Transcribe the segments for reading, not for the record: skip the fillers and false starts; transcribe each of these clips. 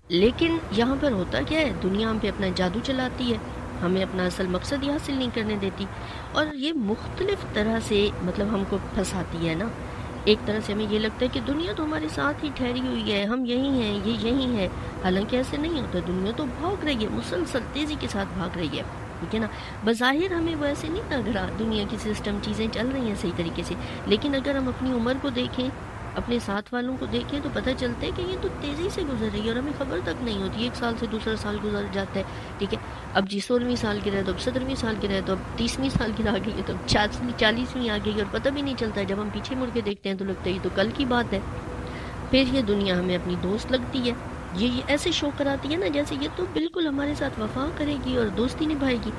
لیکن یہاں پر ہوتا کیا ہے، دنیا ہم پہ اپنا جادو چلاتی ہے، ہمیں اپنا اصل مقصد یہ حاصل نہیں کرنے دیتی، اور یہ مختلف طرح سے مطلب ہم کو پھنساتی ہے نا۔ ایک طرح سے ہمیں یہ لگتا ہے کہ دنیا تو ہمارے ساتھ ہی ٹھہری ہوئی ہے، ہم یہی ہیں، یہ یہی ہے، حالانکہ ایسے نہیں ہوتا، دنیا تو بھاگ رہی ہے، مسلسل تیزی کے ساتھ بھاگ رہی ہے، ٹھیک ہے نا۔ بظاہر ہمیں وہ ایسے نہیں لگ رہا، دنیا کی سسٹم چیزیں چل رہی ہیں صحیح طریقے سے، لیکن اگر ہم اپنی عمر کو دیکھیں، اپنے ساتھ والوں کو دیکھیں، تو پتہ چلتا ہے کہ یہ تو تیزی سے گزر رہی ہے اور ہمیں خبر تک نہیں ہوتی، ایک سال سے دوسرا سال گزر جاتا ہے، ٹھیک ہے۔ اب جی 16ویں سال کی رہے تو اب 17ویں سال کی رہے تو اب 30ویں سال کی آ گئی ہے، تو اب 40ویں آ گئی ہے، اور پتہ بھی نہیں چلتا ہے، جب ہم پیچھے مڑ کے دیکھتے ہیں تو لگتا ہے یہ تو کل کی بات ہے۔ پھر یہ دنیا ہمیں اپنی دوست لگتی ہے، یہ ایسے شو کراتی ہے نا جیسے یہ تو بالکل ہمارے ساتھ وفا کرے گی اور دوستی نبھائے گی،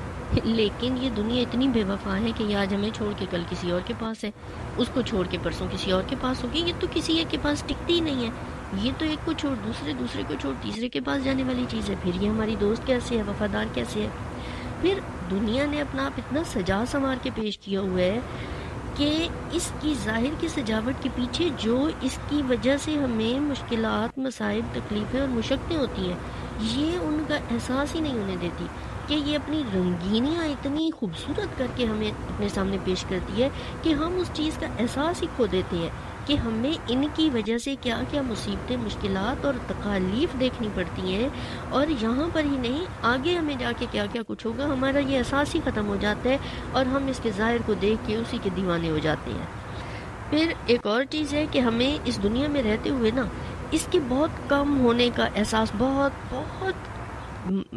لیکن یہ دنیا اتنی بے وفا ہے کہ یہ آج ہمیں چھوڑ کے کل کسی اور کے پاس ہے، اس کو چھوڑ کے پرسوں کسی اور کے پاس ہوگی، یہ تو کسی ایک کے پاس ٹکتی ہی نہیں ہے، یہ تو ایک کو چھوڑ دوسرے، دوسرے کو چھوڑ تیسرے کے پاس جانے والی چیز ہے، پھر یہ ہماری دوست کیسے ہے، وفادار کیسے ہے۔ پھر دنیا نے اپنا آپ اتنا سجا سنوار کے پیش کیا ہوا ہے کہ اس کی ظاہر کی سجاوٹ کے پیچھے جو اس کی وجہ سے ہمیں مشکلات، مصائب، تکلیفیں اور مشقتیں ہوتی ہیں، یہ ان کا احساس ہی نہیں ہونے دیتی، کہ یہ اپنی رنگینیاں اتنی خوبصورت کر کے ہمیں اپنے سامنے پیش کرتی ہے کہ ہم اس چیز کا احساس ہی کھو دیتے ہیں کہ ہمیں ان کی وجہ سے کیا کیا مصیبتیں، مشکلات اور تکالیف دیکھنی پڑتی ہیں، اور یہاں پر ہی نہیں، آگے ہمیں جا کے کیا کیا کچھ ہوگا، ہمارا یہ احساس ہی ختم ہو جاتا ہے، اور ہم اس کے ظاہر کو دیکھ کے اسی کے دیوانے ہو جاتے ہیں۔ پھر ایک اور چیز ہے کہ ہمیں اس دنیا میں رہتے ہوئے نا، اس کے بہت کم ہونے کا احساس بہت بہت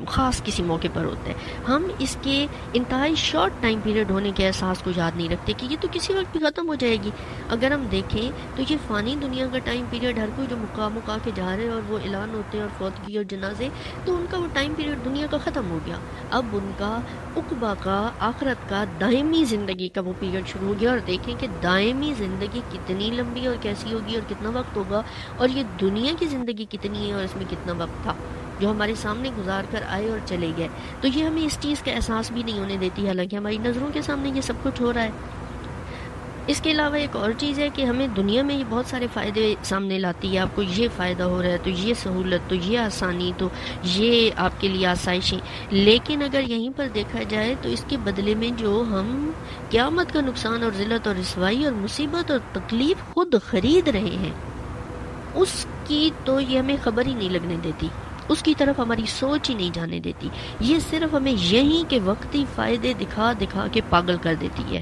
خاص کسی موقع پر ہوتا ہے، ہم اس کے انتہائی شارٹ ٹائم پیریڈ ہونے کے احساس کو یاد نہیں رکھتے کہ یہ تو کسی وقت بھی ختم ہو جائے گی۔ اگر ہم دیکھیں تو یہ فانی دنیا کا ٹائم پیریڈ، ہر کوئی جو مکا کے جا رہے ہیں اور وہ اعلان ہوتے ہیں اور فوتگی اور جنازے، تو ان کا وہ ٹائم پیریڈ دنیا کا ختم ہو گیا، اب ان کا عقبہ کا، آخرت کا، دائمی زندگی کا وہ پیریڈ شروع ہو گیا، اور دیکھیں کہ دائمی زندگی کتنی لمبی اور کیسی ہوگی اور کتنا وقت ہوگا، اور یہ دنیا کی زندگی کتنی ہے اور اس میں کتنا وقت تھا جو ہمارے سامنے گزار کر آئے اور چلے گئے، تو یہ ہمیں اس چیز کا احساس بھی نہیں ہونے دیتی، حالانکہ ہماری نظروں کے سامنے یہ سب کچھ ہو رہا ہے۔ اس کے علاوہ ایک اور چیز ہے کہ ہمیں دنیا میں یہ بہت سارے فائدے سامنے لاتی ہے، آپ کو یہ فائدہ ہو رہا ہے تو یہ سہولت، تو یہ آسانی، تو یہ آپ کے لیے آسائشیں، لیکن اگر یہیں پر دیکھا جائے تو اس کے بدلے میں جو ہم قیامت کا نقصان اور ذلت اور رسوائی اور مصیبت اور تکلیف خود خرید رہے ہیں، اس کی تو یہ ہمیں خبر ہی نہیں لگنے دیتی، اس کی طرف ہماری سوچ ہی نہیں جانے دیتی، یہ صرف ہمیں یہیں کے وقتی فائدے دکھا دکھا کے پاگل کر دیتی ہے۔